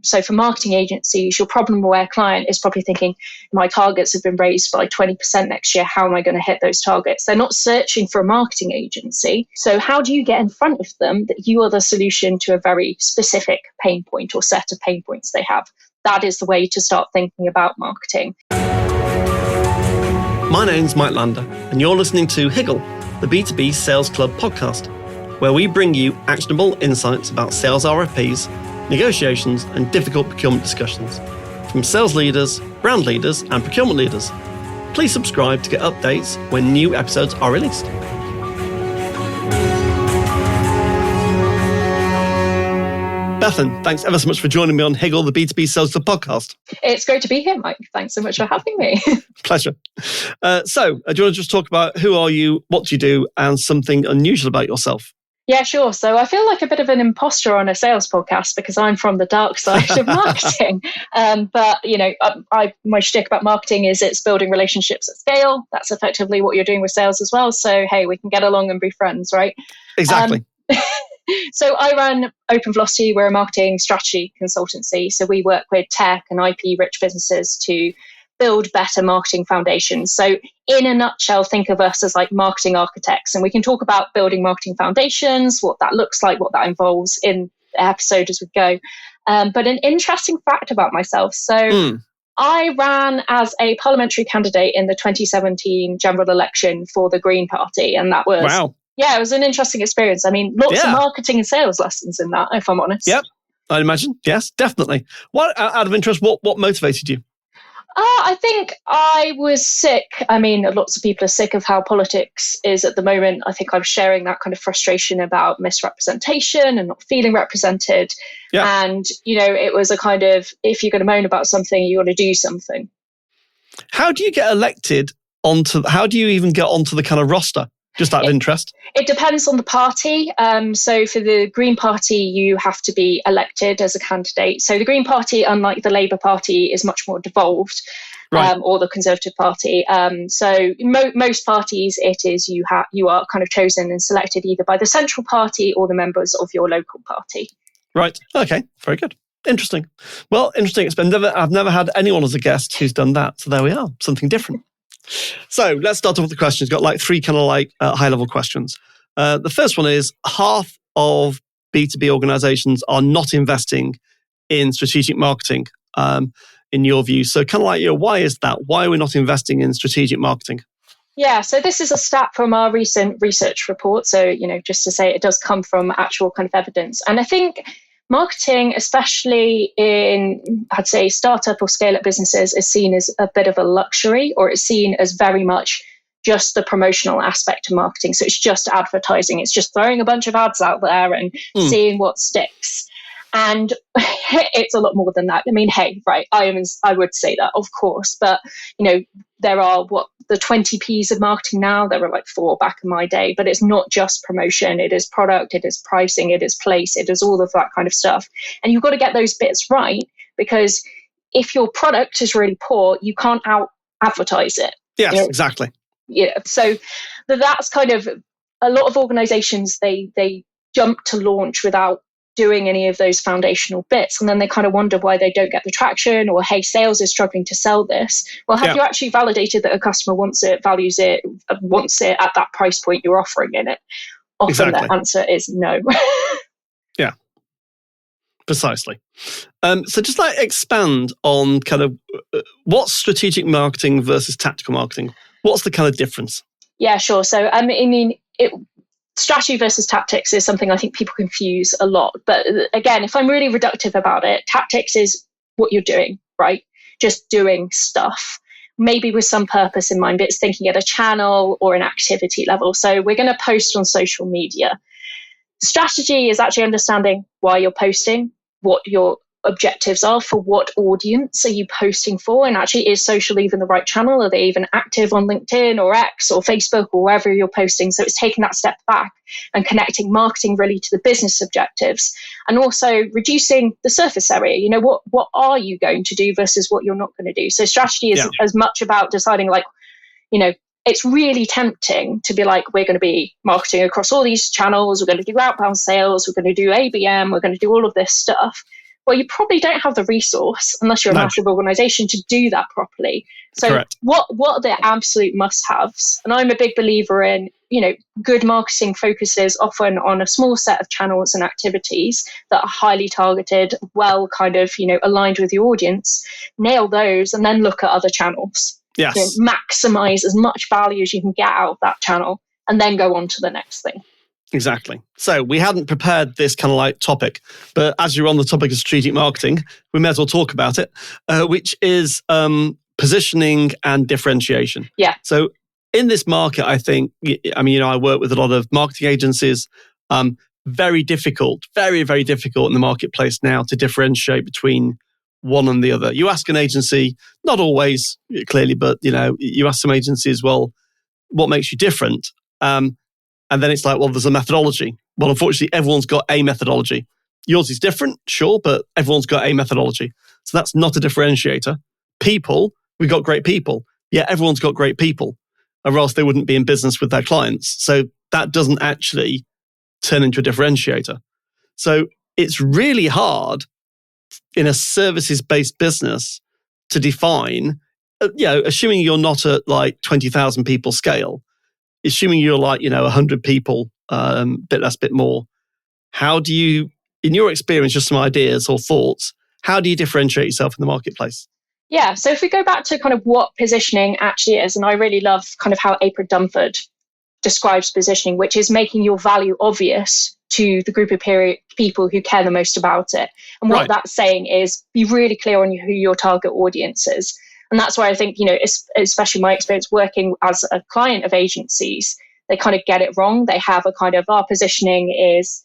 So for marketing agencies, your problem aware client is probably thinking, my targets have been raised by 20% next year. How am I going to hit those targets? They're not searching for a marketing agency. So how do you get in front of them that you are the solution to a very specific pain point or set of pain points they have? That is the way to start thinking about marketing. My name's Mike Lander, and you're listening to Higgle, the B2B Sales Club podcast, where we bring you actionable insights about sales RFPs, negotiations, and difficult procurement discussions from sales leaders, brand leaders, and procurement leaders. Please subscribe to get updates when new episodes are released. Bethan, thanks ever so much for joining me on Higgle, the B2B Sales Club podcast. It's great to be here, Mike. Thanks so much for having me. Pleasure. So, do you want to just talk about who are you, what do you do, and something unusual about yourself? Yeah, sure. So I feel like a bit of an imposter on a sales podcast because I'm from the dark side of marketing. But, my shtick about marketing is it's building relationships at scale. That's effectively what you're doing with sales as well. So, hey, we can get along and be friends, right? Exactly. So I run Open Velocity. We're a marketing strategy consultancy. So we work with tech and IP-rich businesses to build better marketing foundations. So in a nutshell, think of us as like marketing architects. And we can talk about building marketing foundations, what that looks like, what that involves in the episode as we go. But an interesting fact about myself. So I ran as a parliamentary candidate in the 2017 general election for the Green Party. And that was, yeah, it was an interesting experience. I mean, lots of marketing and sales lessons in that, if I'm honest. Yep, I'd imagine. Yes, definitely. What, out of interest, what motivated you? I think I was sick. I mean, lots of people are sick of how politics is at the moment. I think I'm sharing that kind of frustration about misrepresentation and not feeling represented. Yeah. And, it was a kind of, if you're going to moan about something, you got to do something. How do you get elected how do you even get onto the kind of roster? Just out of interest? It depends on the party. So for the Green Party, you have to be elected as a candidate. So the Green Party, unlike the Labour Party, is much more devolved, or the Conservative Party. So most parties, it is you are kind of chosen and selected either by the central party or the members of your local party. Right. Okay. Very good. Interesting. Well, interesting. I've never had anyone as a guest who's done that. So there we are. Something different. So let's start off with the questions. Got like three kind of high-level questions. The first one is, half of B2B organizations are not investing in strategic marketing, in your view. So kind of like, why is that? Why are we not investing in strategic marketing? Yeah, so this is a stat from our recent research report. So, just to say it does come from actual kind of evidence. And I think marketing, especially in, I'd say, startup or scale-up businesses, is seen as a bit of a luxury, or it's seen as very much just the promotional aspect of marketing. So it's just advertising. It's just throwing a bunch of ads out there and seeing what sticks. And it's a lot more than that. I mean, hey, right, I would say that, of course. But, there are the 20 Ps of marketing now. There were like 4 back in my day. But it's not just promotion. It is product, it is pricing, it is place, it is all of that kind of stuff. And you've got to get those bits right, because if your product is really poor, you can't out-advertise it. Yes, exactly. Yeah. So that's kind of, a lot of organizations, they jump to launch without doing any of those foundational bits, and then they kind of wonder why they don't get the traction, or hey, sales is struggling to sell this. Well, have you actually validated that a customer wants it, values it, wants it at that price point you're offering in it? Often the answer is no. Yeah, precisely. So just expand on kind of what's strategic marketing versus tactical marketing. What's the kind of difference? Yeah, sure. So strategy versus tactics is something I think people confuse a lot. But again, if I'm really reductive about it, tactics is what you're doing, right? Just doing stuff, maybe with some purpose in mind, but it's thinking at a channel or an activity level. So we're going to post on social media. Strategy is actually understanding why you're posting, what your objectives are, for what audience are you posting for, and actually, is social even the right channel? Are they even active on LinkedIn or X or Facebook or wherever you're posting? So it's taking that step back and connecting marketing really to the business objectives, and also reducing the surface area. What are you going to do versus what you're not going to do? So strategy is as much about deciding, it's really tempting to be like, we're going to be marketing across all these channels, we're going to do outbound sales, we're going to do ABM, we're going to do all of this stuff. well, you probably don't have the resource unless you're a massive organization to do that properly. So Correct. what are the absolute must-haves? And I'm a big believer in, good marketing focuses often on a small set of channels and activities that are highly targeted, well kind of, aligned with your audience. Nail those and then look at other channels. Yes. Maximize as much value as you can get out of that channel and then go on to the next thing. Exactly. So we hadn't prepared this kind of like topic, but as you're on the topic of strategic marketing, we may as well talk about it, which is positioning and differentiation. Yeah. So in this market, I think, I work with a lot of marketing agencies. Very difficult, very, very difficult in the marketplace now to differentiate between one and the other. You ask an agency, not always, clearly, but you ask some agencies, well, what makes you different? And then it's like, well, there's a methodology. Well, unfortunately, everyone's got a methodology. Yours is different, sure, but everyone's got a methodology. So that's not a differentiator. People, we've got great people. Yeah, everyone's got great people, or else they wouldn't be in business with their clients. So that doesn't actually turn into a differentiator. So it's really hard in a services-based business to define, assuming you're not at like 20,000 people scale, assuming you're like, 100 people, bit less, bit more, how do you, in your experience, just some ideas or thoughts, how do you differentiate yourself in the marketplace? Yeah, so if we go back to kind of what positioning actually is, and I really love kind of how April Dunford describes positioning, which is making your value obvious to the group of people who care the most about it. And what that's saying is be really clear on who your target audience is. And that's why I think, especially my experience working as a client of agencies, they kind of get it wrong. They have a kind of, our positioning is,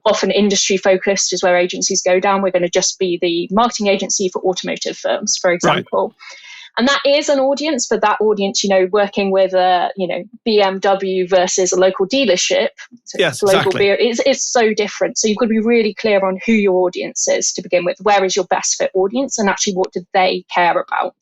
often industry focused is where agencies go down. We're going to just be the marketing agency for automotive firms, for example. Right. And that is an audience, but that audience, working with a, BMW versus a local dealership, yes, exactly. Beer, it's so different. So you've got to be really clear on who your audience is to begin with. Where is your best fit audience, and actually what do they care about?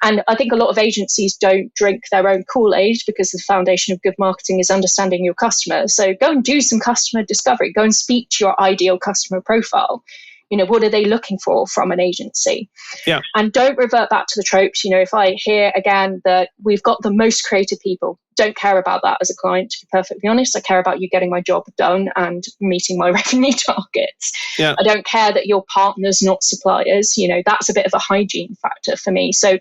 And I think a lot of agencies don't drink their own Kool-Aid, because the foundation of good marketing is understanding your customer. So go and do some customer discovery. Go and speak to your ideal customer profile. What are they looking for from an agency? Yeah. And don't revert back to the tropes. If I hear again that we've got the most creative people, don't care about that as a client, to be perfectly honest. I care about you getting my job done and meeting my revenue targets. Yeah. I don't care that you're partners, not suppliers. That's a bit of a hygiene factor for me. So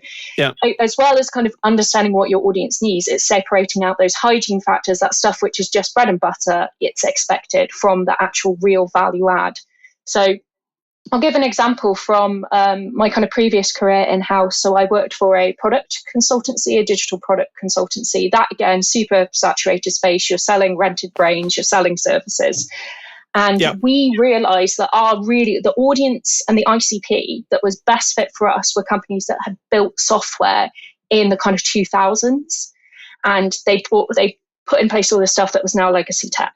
as well as kind of understanding what your audience needs, it's separating out those hygiene factors, that stuff which is just bread and butter, it's expected, from the actual real value add. So I'll give an example from my kind of previous career in-house. So I worked for a product consultancy, a digital product consultancy. That, again, super saturated space. You're selling rented brains, you're selling services. And we realized that the audience and the ICP that was best fit for us were companies that had built software in the kind of 2000s. And they put in place all the stuff that was now legacy tech.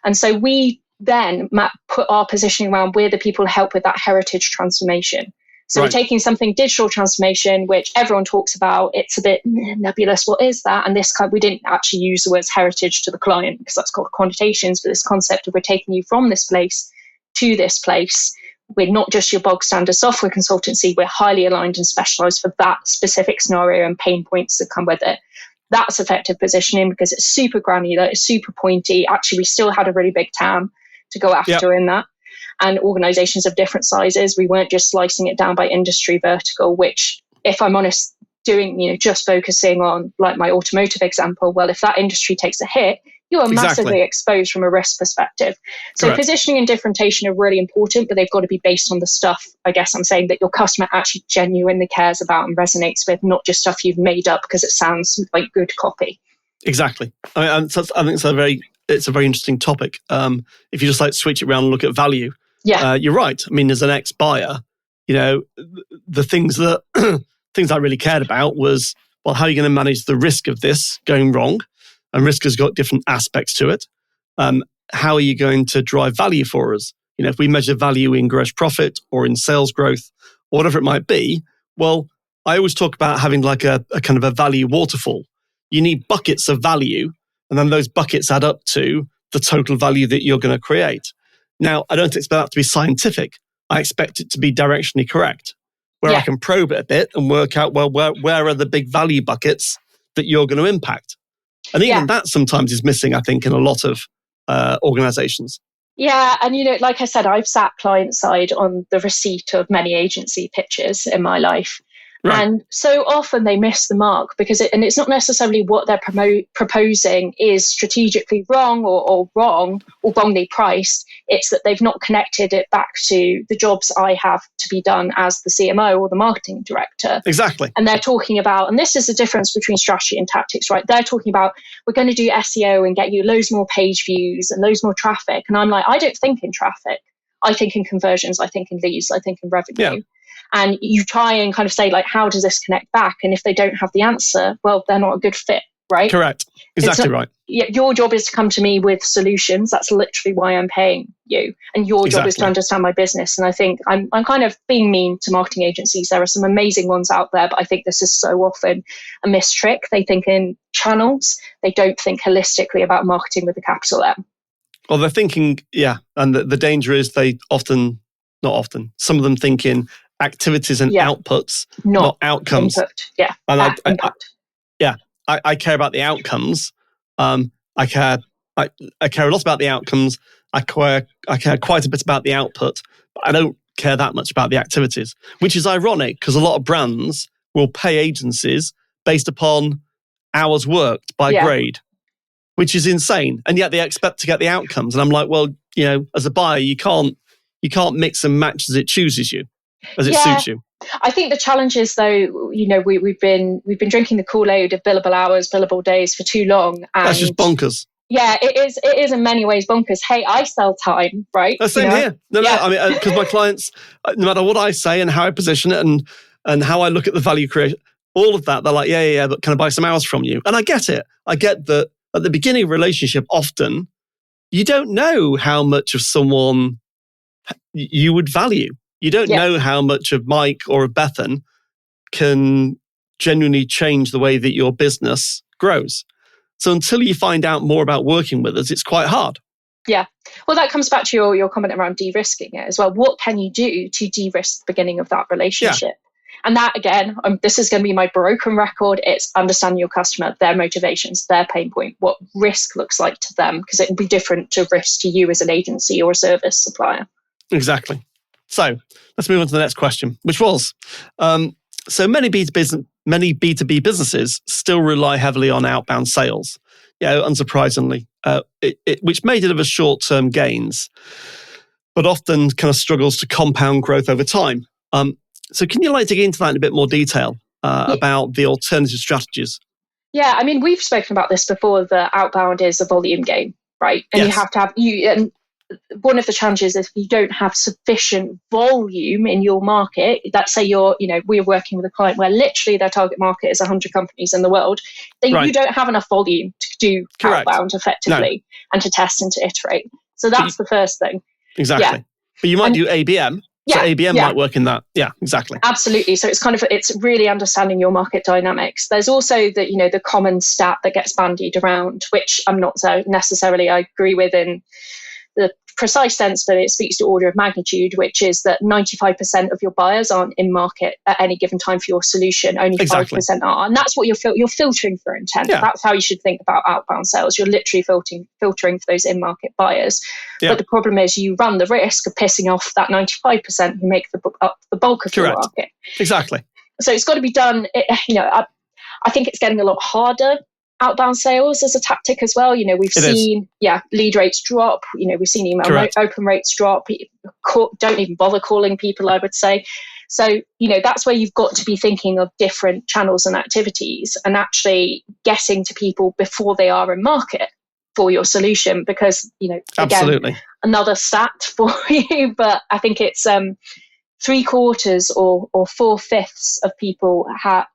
And so we then put our positioning around, we're the people who help with that heritage transformation. So we're taking something digital transformation, which everyone talks about. It's a bit nebulous. What is that? And we didn't actually use the words heritage to the client, because that's called connotations. But this concept of, we're taking you from this place to this place. We're not just your bog standard software consultancy. We're highly aligned and specialized for that specific scenario and pain points that come with it. That's effective positioning, because it's super granular, it's super pointy. Actually, we still had a really big TAM to go after in that, and organizations of different sizes. We weren't just slicing it down by industry vertical, which, if I'm honest, doing, just focusing on like my automotive example, well, if that industry takes a hit, you are massively exposed from a risk perspective. So positioning and differentiation are really important, but they've got to be based on the stuff, I guess I'm saying, that your customer actually genuinely cares about and resonates with, not just stuff you've made up because it sounds like good copy. Exactly. I think it's a very interesting topic. If you just like switch it around and look at value, you're right. I mean, as an ex-buyer, the things that things I really cared about was, well, how are you going to manage the risk of this going wrong? And risk has got different aspects to it. How are you going to drive value for us? If we measure value in gross profit or in sales growth or whatever it might be, well, I always talk about having like a kind of a value waterfall. You need buckets of value, and then those buckets add up to the total value that you're going to create. Now, I don't expect that to be scientific, I expect it to be directionally correct, where I Yeah. can probe it a bit and work out, well, where are the big value buckets that you're going to impact? And even that sometimes is missing, I think, in a lot of organizations. Yeah, and like I said, I've sat client side on the receipt of many agency pitches in my life. Right. And so often they miss the mark because it's not necessarily what they're proposing is strategically wrong or wrong or wrongly priced. It's that they've not connected it back to the jobs I have to be done as the CMO or the marketing director. Exactly. And they're talking about, and this is the difference between strategy and tactics, right? They're talking about, we're going to do SEO and get you loads more page views and loads more traffic. And I'm like, I don't think in traffic. I think in conversions. I think in leads. I think in revenue. Yeah. And you try and kind of say, like, how does this connect back? And if they don't have the answer, well, they're not a good fit, right? Correct. Exactly right. Your job is to come to me with solutions. That's literally why I'm paying you. And your job is to understand my business. And I think I'm kind of being mean to marketing agencies. There are some amazing ones out there, but I think this is so often a missed trick. They think in channels. They don't think holistically about marketing with a capital M. Well, they're thinking, and the danger is not often, some of them think in activities and outputs, not outcomes. Input. Yeah. And impact. I care about the outcomes. I care a lot about the outcomes. I care quite a bit about the output, but I don't care that much about the activities, which is ironic because a lot of brands will pay agencies based upon hours worked by grade, which is insane. And yet they expect to get the outcomes. And I'm like, well, as a buyer, you can't mix and match as it chooses you, as it suits you. I think the challenge is, though, we've been drinking the Kool-Aid of billable hours, billable days for too long. And that's just bonkers. Yeah, it is in many ways bonkers. Hey, I sell time, right? Same here. No, I mean, because my clients, no matter what I say and how I position it and how I look at the value creation, all of that, they're like, yeah, but can I buy some hours from you? And I get it. I get that at the beginning of a relationship, often you don't know how much of someone you would value. You don't know how much of Mike or of Bethan can genuinely change the way that your business grows. So until you find out more about working with us, it's quite hard. Yeah. Well, that comes back to your comment around de-risking it as well. What can you do to de-risk the beginning of that relationship? Yeah. And that, again, this is going to be my broken record. It's understanding your customer, their motivations, their pain point, what risk looks like to them, because it will be different to risk to you as an agency or a service supplier. Exactly. So let's move on to the next question, which was, so many B2B businesses still rely heavily on outbound sales. Unsurprisingly, which may deliver short-term gains, but often kind of struggles to compound growth over time. So can you dig into that in a bit more detail about the alternative strategies? Yeah, I mean, we've spoken about this before, that outbound is a volume game, right? And you have to have, and one of the challenges is if you don't have sufficient volume in your market, let's say we're working with a client where literally their target market is 100 companies in the world, then you don't have enough volume to do outbound effectively and to test and to iterate. So that's the first thing. Exactly. Yeah. But you might do ABM. So ABM might work in that. Yeah, exactly. Absolutely. So it's really understanding your market dynamics. There's also the common stat that gets bandied around, which I'm not so necessarily I agree with in the precise sense, but it speaks to order of magnitude, which is that 95% of your buyers aren't in market at any given time for your solution. Only 5% are. And that's what you're filtering for intent. Yeah. That's how you should think about outbound sales. You're literally filtering for those in-market buyers. Yeah. But the problem is you run the risk of pissing off that 95% who make up the bulk of your market. Exactly. So it's got to be done. I think it's getting a lot harder. Outbound sales as a tactic as well. We've seen lead rates drop. We've seen email open rates drop. Don't even bother calling people, I would say. So, that's where you've got to be thinking of different channels and activities and actually getting to people before they are in market for your solution. Because, Absolutely. Again, another stat for you, but I think it's 3/4 or 4/5 of people have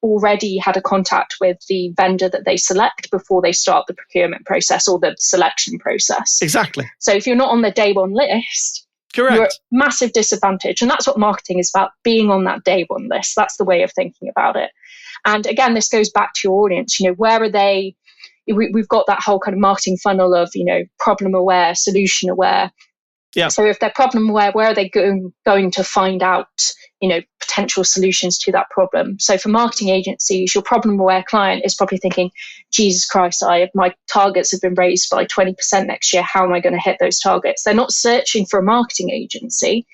already had a contact with the vendor that they select before they start the procurement process or the selection process. Exactly. So if you're not on the day one list, you're at massive disadvantage. And that's what marketing is about, being on that day one list. That's the way of thinking about it. And again, this goes back to your audience. Where are they? We've got that whole kind of marketing funnel of, problem aware, solution aware. Yeah. So if they're problem aware, where are they going to find out, potential solutions to that problem? So for marketing agencies, your problem aware client is probably thinking, Jesus Christ, my targets have been raised by 20% next year. How am I going to hit those targets? They're not searching for a marketing agency.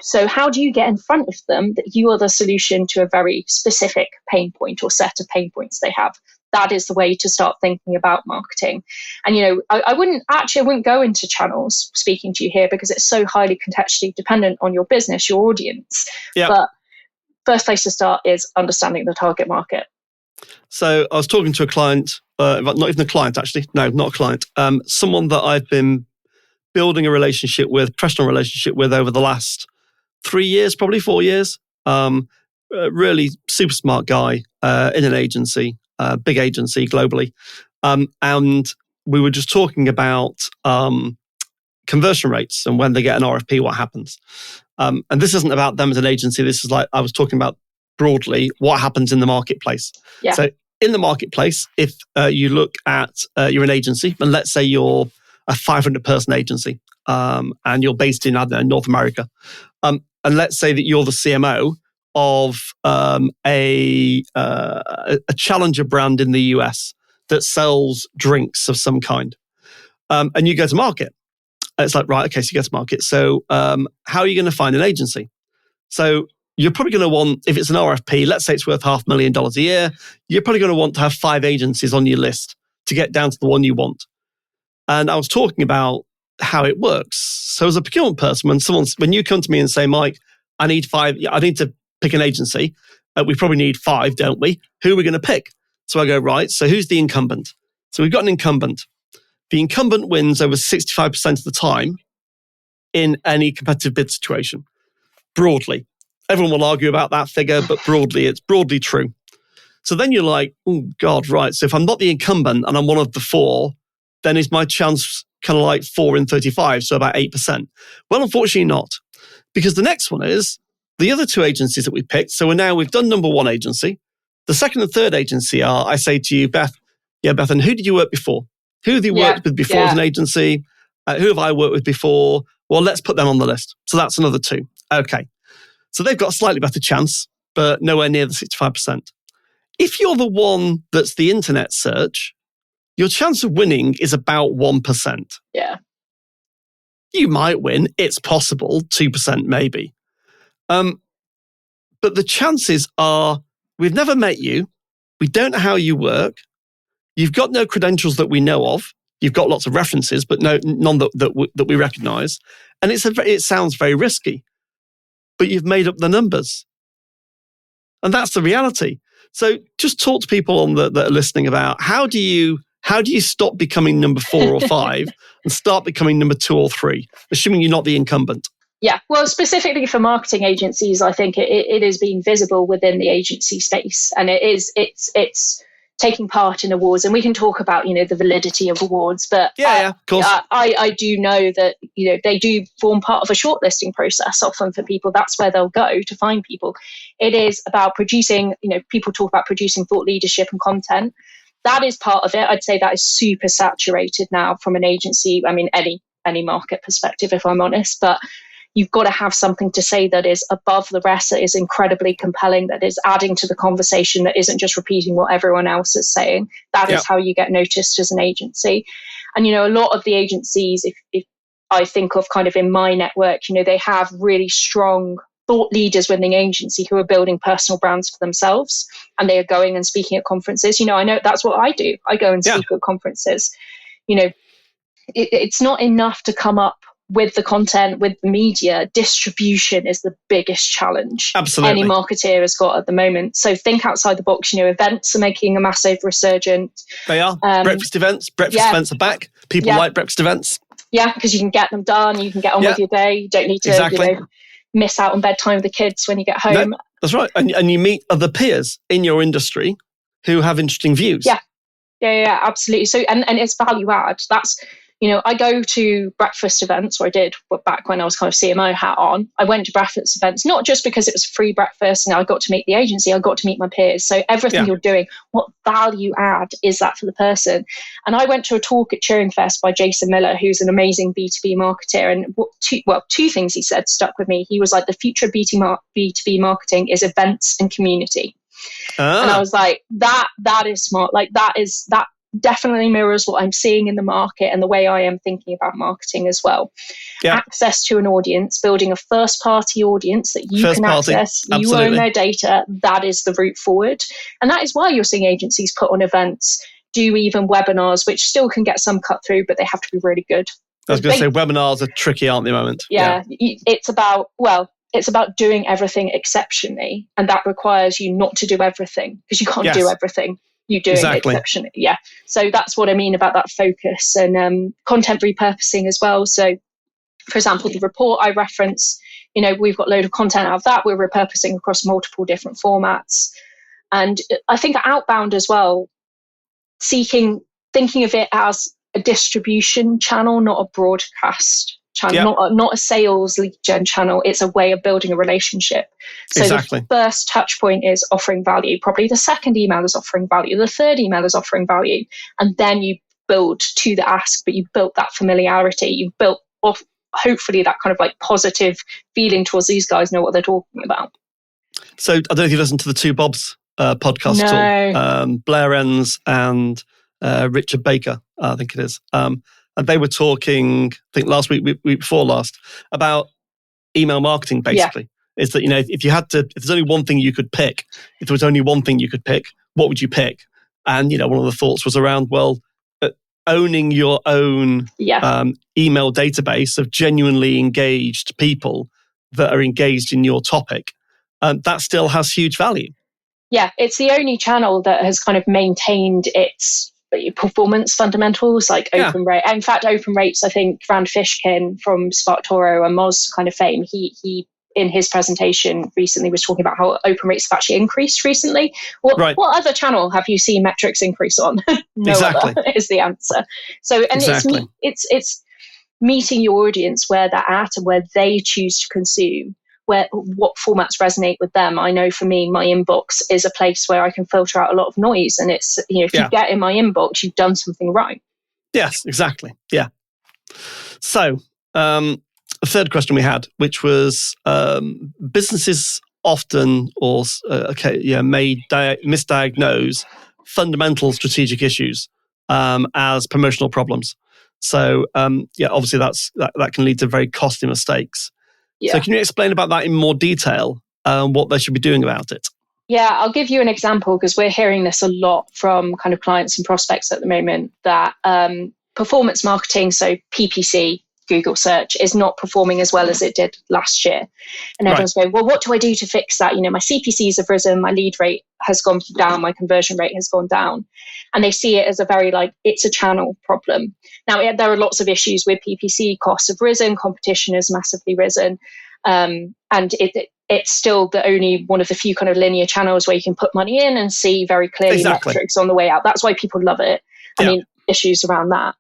So how do you get in front of them that you are the solution to a very specific pain point or set of pain points they have? That is the way to start thinking about marketing. And, I wouldn't go into channels speaking to you here because it's so highly contextually dependent on your business, your audience. Yeah. But first place to start is understanding the target market. So I was talking to a client, not even a client actually. No, not a client. Someone that I've been building a relationship with, professional relationship with over the last 3 years, probably 4 years. Really super smart guy in an agency, big agency globally. And we were just talking about conversion rates and when they get an RFP, what happens. And this isn't about them as an agency. This is like, I was talking about broadly what happens in the marketplace. Yeah. So in the marketplace, if you look at, you're an agency, and let's say you're a 500-person agency, and you're based in, I don't know, North America. And let's say that you're the CMO of a challenger brand in the US that sells drinks of some kind. And you go to market. It's like, right, okay, so you go to market. So how are you going to find an agency? So you're probably going to want, if it's an RFP, let's say it's worth $500,000 a year, you're probably going to want to have 5 agencies on your list to get down to the one you want. And I was talking about how it works. So as a procurement person, when you come to me and say, Mike, I need to pick an agency. We probably need 5, don't we? Who are we going to pick? So I go, right, so who's the incumbent? So we've got an incumbent. The incumbent wins over 65% of the time in any competitive bid situation, broadly. Everyone will argue about that figure, but broadly, it's broadly true. So then you're like, oh, God, right. So if I'm not the incumbent and I'm one of the 4, then is my chance kind of like 4 in 35, so about 8%? Well, unfortunately not. Because the next one is the other 2 agencies that we picked. So we've done number 1 agency. The second and third agency are, I say to you, Bethan, who did you work before? Who have you worked with before as an agency? Who have I worked with before? Well, let's put them on the list. So that's another 2. Okay. So they've got a slightly better chance, but nowhere near the 65%. If you're the one that's the internet search, your chance of winning is about 1%. Yeah. You might win. It's possible. 2% maybe. But the chances are we've never met you. We don't know how you work. You've got no credentials that we know of. You've got lots of references, but none that we recognize. And it sounds very risky, but you've made up the numbers. And that's the reality. So just talk to people that are listening about how do you stop becoming number 4 or 5 and start becoming number 2 or 3, assuming you're not the incumbent? Yeah, well, specifically for marketing agencies, I think it is being visible within the agency space, and it's taking part in awards. And we can talk about the validity of awards, but of course. I do know that they do form part of a shortlisting process often for people. That's where they'll go to find people. It is about producing. People talk about producing thought leadership and content. That is part of it. I'd say that is super saturated now from an agency. I mean, any market perspective, if I'm honest, but you've got to have something to say that is above the rest, that is incredibly compelling, that is adding to the conversation, that isn't just repeating what everyone else is saying. That is how you get noticed as an agency. And, a lot of the agencies, if I think of kind of in my network, they have really strong thought leaders within the agency who are building personal brands for themselves, and they are going and speaking at conferences. I know that's what I do. I go and speak at conferences. It's not enough to come up with the content, with the media. Distribution is the biggest challenge Absolutely. Any marketeer has got at the moment. So think outside the box. Events are making a massive resurgence. They are. Breakfast events are back. People like breakfast events. Yeah, because you can get them done. You can get on with your day. You don't need to miss out on bedtime with the kids when you get home. No, that's right. And you meet other peers in your industry who have interesting views. Yeah, absolutely. So, and it's value add. That's, I go to breakfast events, or I did back when I was kind of CMO hat on. I went to breakfast events, not just because it was free breakfast and I got to meet the agency, I got to meet my peers. So everything you're doing, what value add is that for the person? And I went to a talk at Turing Fest by Jason Miller, who's an amazing B2B marketer. And two things he said stuck with me. He was like, the future of B2B marketing is events and community. And I was like, that is smart. Like that definitely mirrors what I'm seeing in the market and the way I am thinking about marketing as well. Yeah. Access to an audience, building a first party audience that you can access, you own their data, that is the route forward. And that is why you're seeing agencies put on events, do even webinars, which still can get some cut through, but they have to be really good. I was going to say webinars are tricky, aren't they, at the moment? Yeah. It's about doing everything exceptionally. And that requires you not to do everything, because you can't do everything. You doing it exceptionally. Yeah. So that's what I mean about that focus, and content repurposing as well. So for example, the report I reference, we've got a load of content out of that. We're repurposing across multiple different formats. And I think outbound as well, thinking of it as a distribution channel, not a broadcast channel, not a sales lead gen channel. It's a way of building a relationship. So the first touch point is offering value. Probably the second email is offering value. The third email is offering value. And then you build to the ask, but you built that familiarity. You built off, hopefully, that kind of like positive feeling towards these guys know what they're talking about. So I don't know if you listened to the Two Bobs podcast at all. Blair Enns and Richard Baker, I think it is. And they were talking, I think last week before last, about email marketing, basically. Is that, if there's only one thing you could pick, what would you pick? And, one of the thoughts was around, owning your own email database of genuinely engaged people that are engaged in your topic. That still has huge value. Yeah, it's the only channel that has kind of maintained its performance fundamentals, like open rate. In fact, open rates, I think Rand Fishkin from SparkToro and Moz kind of fame, he in his presentation recently was talking about how open rates have actually increased recently. What other channel have you seen metrics increase on? No other is the answer. So, and it's meeting your audience where they're at and where they choose to consume. What formats resonate with them. I know for me, my inbox is a place where I can filter out a lot of noise, and it's if you get in my inbox, you've done something right. Yes, exactly. Yeah. So the third question we had, which was businesses often may misdiagnose fundamental strategic issues as promotional problems. So obviously that can lead to very costly mistakes. Yeah. So can you explain about that in more detail, what they should be doing about it? Yeah, I'll give you an example, because we're hearing this a lot from kind of clients and prospects at the moment, that performance marketing, so PPC, Google search, is not performing as well as it did last year. And everyone's going, well, what do I do to fix that? My CPCs have risen, my lead rate has gone down, my conversion rate has gone down. And they see it as a very it's a channel problem. Now, there are lots of issues with PPC. Costs have risen, competition has massively risen. And it's still the only one of the few kind of linear channels where you can put money in and see very clearly metrics on the way out. That's why people love it. I mean, issues around that.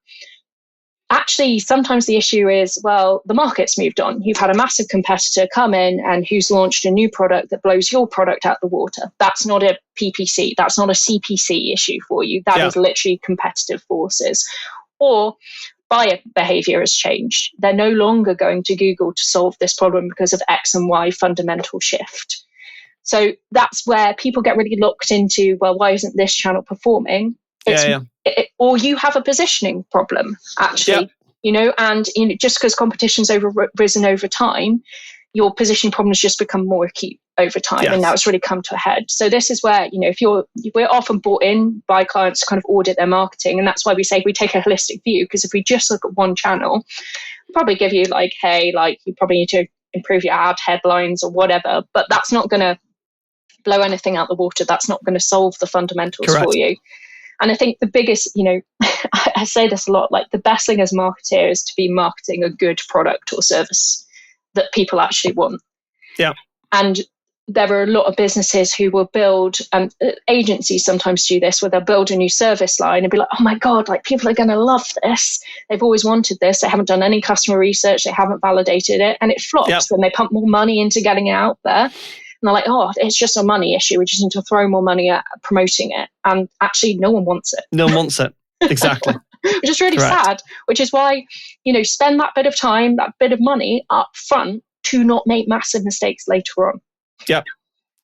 Actually, sometimes the issue is, the market's moved on. You've had a massive competitor come in and who's launched a new product that blows your product out the water. That's not a PPC. That's not a CPC issue for you. That is literally competitive forces. Or buyer behavior has changed. They're no longer going to Google to solve this problem because of X and Y fundamental shift. So that's where people get really locked into, why isn't this channel performing? Or you have a positioning problem, actually, and just because competition's risen over time, your positioning problem has just become more acute over time, and now it's really come to a head. So this is where, we're often brought in by clients to kind of audit their marketing, and that's why we say we take a holistic view, because if we just look at one channel, we'll probably give you you probably need to improve your ad headlines or whatever, but that's not going to blow anything out the water. That's not going to solve the fundamentals for you. And I think the biggest, I say this a lot, the best thing as a marketer is to be marketing a good product or service that people actually want. Yeah. And there are a lot of businesses who will build, agencies sometimes do this, where they'll build a new service line and be like, oh my God, like people are going to love this. They've always wanted this. They haven't done any customer research. They haven't validated it, and it flops. Yep. Then they pump more money into getting it out there. And they're like, oh, it's just a money issue. We just need to throw more money at promoting it. And actually, no one wants it. No one wants it. Exactly. Which is really Correct. sad, which is why, spend that bit of time, that bit of money up front to not make massive mistakes later on. Yep.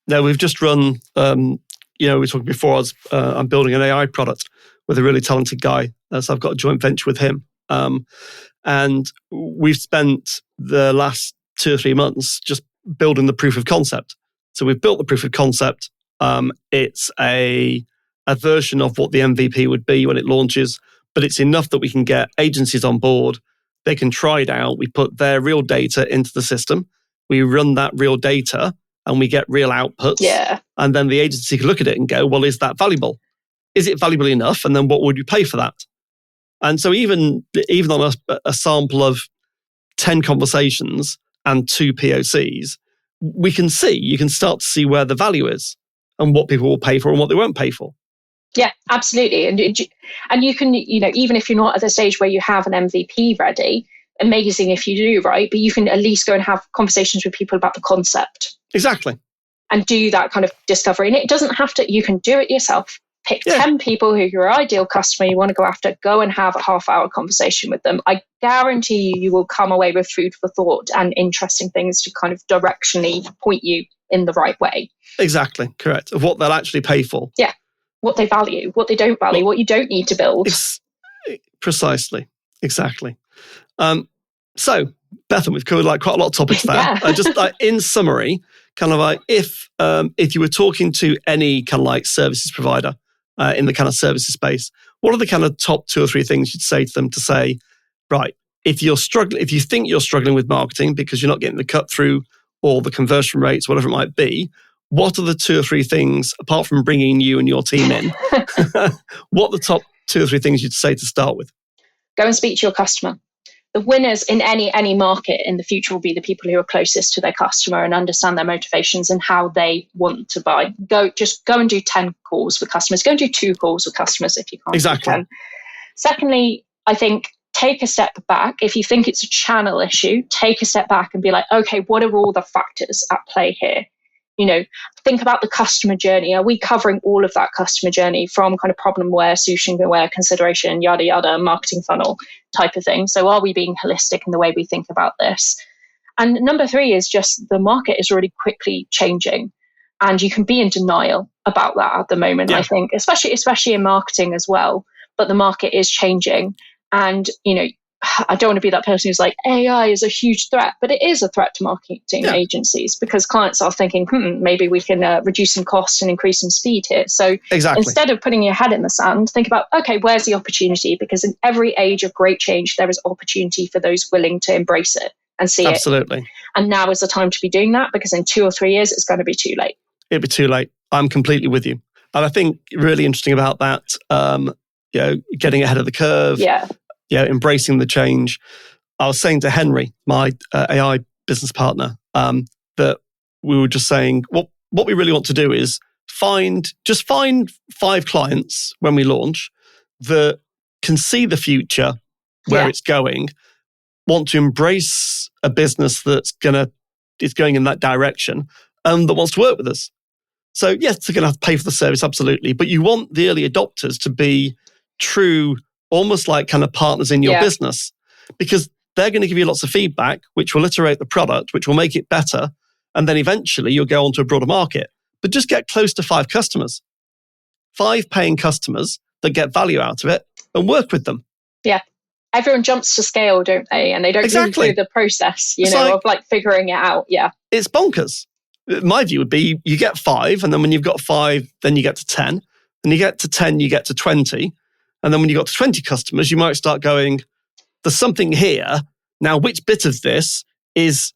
No, we've just run, we were talking before, I'm building an AI product with a really talented guy. So I've got a joint venture with him. And we've spent the last 2 or 3 months just building the proof of concept. So we've built the proof of concept. It's a version of what the MVP would be when it launches, but it's enough that we can get agencies on board. They can try it out. We put their real data into the system. We run that real data and we get real outputs. Yeah. And then the agency can look at it and go, well, is that valuable? Is it valuable enough? And then what would you pay for that? And so even on a sample of 10 conversations and 2 POCs, you can start to see where the value is and what people will pay for and what they won't pay for. Yeah, absolutely. And you can, even if you're not at the stage where you have an MVP ready, amazing if you do, right? But you can at least go and have conversations with people about the concept. Exactly. And do that kind of discovery. And it doesn't have to, you can do it yourself. Pick 10 people who are your ideal customer you want to go after, go and have a half-hour conversation with them. I guarantee you will come away with food for thought and interesting things to kind of directionally point you in the right way. Exactly, correct. Of what they'll actually pay for. Yeah, what they value, what they don't value, what you don't need to build. Precisely, exactly. So, Bethan, we've covered quite a lot of topics there. Yeah. Just in summary, kind of if you were talking to any kind of services provider in the kind of services space, what are the kind of top 2 or 3 things you'd say to them to say, right, if you think you're struggling with marketing because you're not getting the cut through or the conversion rates, whatever it might be, what are the 2 or 3 things, apart from bringing you and your team in, what are the top 2 or 3 things you'd say to start with? Go and speak to your customer. The winners in any market in the future will be the people who are closest to their customer and understand their motivations and how they want to buy. Go and do 10 calls with customers. Go and do 2 calls with customers if you can't. Exactly. Do 10. Secondly, I think take a step back. If you think it's a channel issue, take a step back and be like, okay, what are all the factors at play here? Think about the customer journey. Are we covering all of that customer journey from kind of problem aware, solution aware, consideration, yada, yada, marketing funnel type of thing? So are we being holistic in the way we think about this? And number 3 is just the market is really quickly changing. And you can be in denial about that at the moment, I think, especially in marketing as well. But the market is changing. And, I don't want to be that person who's like, AI is a huge threat, but it is a threat to marketing agencies because clients are thinking, maybe we can reduce some costs and increase some speed here. So instead of putting your head in the sand, think about, okay, where's the opportunity? Because in every age of great change, there is opportunity for those willing to embrace it and see it. Absolutely. And now is the time to be doing that because in 2 or 3 years, it's going to be too late. It'll be too late. I'm completely with you. And I think really interesting about that, getting ahead of the curve. Yeah. Embracing the change. I was saying to Henry, my AI business partner, that we were just saying, what we really want to do is find 5 clients when we launch that can see the future, where it's going, want to embrace a business is going in that direction, and that wants to work with us. So yes, they're going to have to pay for the service, absolutely, but you want the early adopters to be true, almost like kind of partners in your business, because they're going to give you lots of feedback, which will iterate the product, which will make it better. And then eventually you'll go on to a broader market. But just get close to 5 customers, 5 paying customers that get value out of it, and work with them. Yeah. Everyone jumps to scale, don't they? And they don't go through the process, of figuring it out. Yeah. It's bonkers. My view would be you get 5, and then when you've got 5, then you get to 10. And you get to 10, you get to 20. And then when you got to 20 customers, you might start going, there's something here. Now, which bit of this is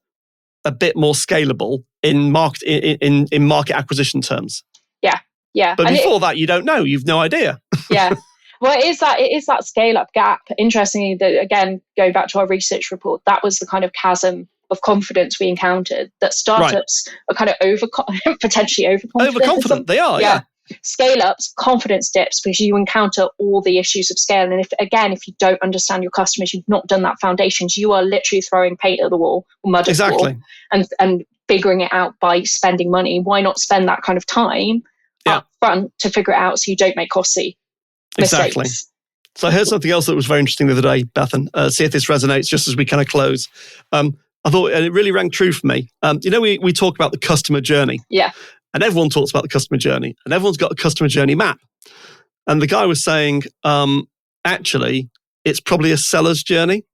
a bit more scalable in market acquisition terms? Yeah, yeah. But before that, you don't know. You've no idea. Yeah. Well, it is that scale-up gap. Interestingly, again, going back to our research report, that was the kind of chasm of confidence we encountered, that startups are kind of potentially overconfident. Overconfident, they are, yeah. Scale ups, confidence dips because you encounter all the issues of scale. And if you don't understand your customers, you've not done that foundations, you are literally throwing paint at the wall or mud at the wall and figuring it out by spending money. Why not spend that kind of time up front to figure it out so you don't make costly mistakes? Exactly. So I heard something else that was very interesting the other day, Bethan. See if this resonates just as we kind of close. I thought, and it really rang true for me. We talk about the customer journey. Yeah. And everyone talks about the customer journey. And everyone's got a customer journey map. And the guy was saying, actually, it's probably a seller's journey.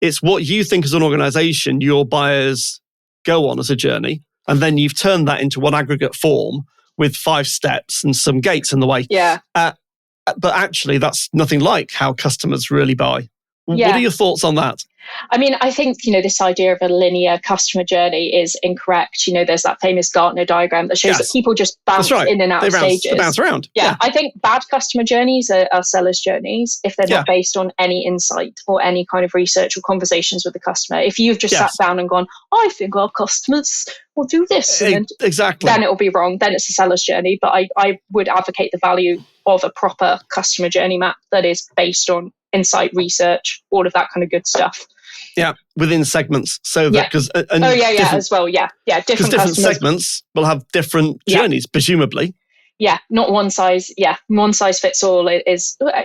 It's what you think as an organization your buyers go on as a journey. And then you've turned that into one aggregate form with 5 steps and some gates in the way. Yeah. But actually, that's nothing like how customers really buy. Yeah. What are your thoughts on that? I mean, I think, this idea of a linear customer journey is incorrect. There's that famous Gartner diagram that shows that people just bounce in and out of stages. They bounce around. Yeah, I think bad customer journeys are sellers' journeys if they're not based on any insight or any kind of research or conversations with the customer. If you've just sat down and gone, I think our customers will do this, exactly, then it will be wrong. Then it's a seller's journey. But I would advocate the value of a proper customer journey map that is based on insight, research, all of that kind of good stuff. Yeah, within segments. So that as well. Yeah. Different segments will have different journeys, presumably. Yeah, not one size fits all is, well,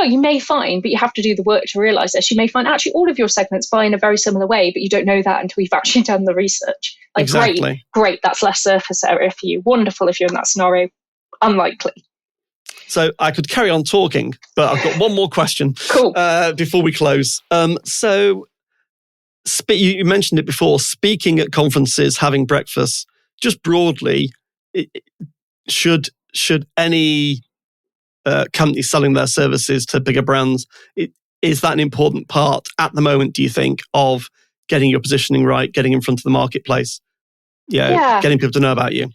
you may find, but you have to do the work to realize this. You may find actually all of your segments buy in a very similar way, but you don't know that until you've actually done the research. Exactly. Great, that's less surface area for you. Wonderful if you're in that scenario. Unlikely. So I could carry on talking, but I've got one more question before we close. So you mentioned it before, speaking at conferences, having breakfast, just broadly, should any company selling their services to bigger brands, is that an important part at the moment, do you think, of getting your positioning right, getting in front of the marketplace, getting people to know about you?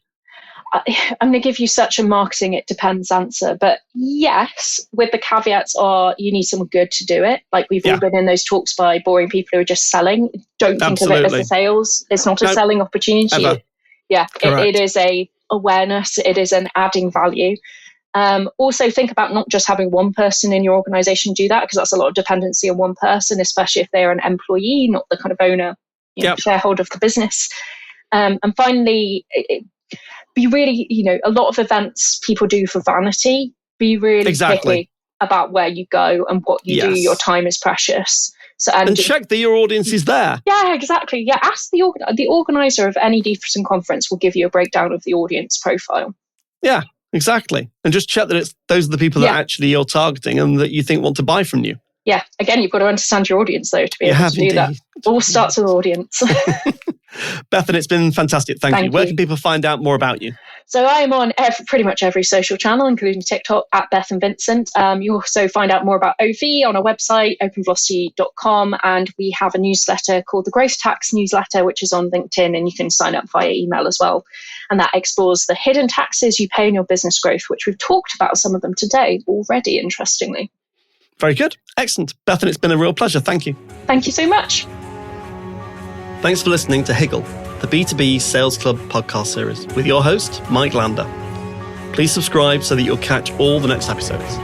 I'm going to give you such a marketing it depends answer, but yes, with the caveats are you need someone good to do it. Like we've all been in those talks by boring people who are just selling. Don't think of it as a sales. It's not a selling opportunity. It is a awareness. It is an adding value. Also think about not just having one person in your organization do that, because that's a lot of dependency on one person, especially if they're an employee, not the kind of owner, shareholder of the business. And finally, be really, a lot of events people do for vanity. Be really picky about where you go and what you do. Your time is precious. So and check that your audience is there. Yeah, exactly. Yeah, ask the organizer of any D4 conference will give you a breakdown of the audience profile. Yeah, exactly. And just check that those are the people that actually you're targeting and that you think want to buy from you. Yeah, again, you've got to understand your audience though to be able to do that. All starts with audience. Bethan, it's been fantastic. Thank you. Where can people find out more about you? So I am on pretty much every social channel, including TikTok, at Bethan Vincent. You also find out more about OV on our website, openvelocity.com, and we have a newsletter called the Growth Tax Newsletter, which is on LinkedIn, and you can sign up via email as well. And that explores the hidden taxes you pay in your business growth, which we've talked about some of them today already, interestingly. Very good. Excellent. Bethan, it's been a real pleasure. Thank you. Thank you so much. Thanks for listening to Higgle, the B2B Sales Club podcast series with your host, Mike Lander. Please subscribe so that you'll catch all the next episodes.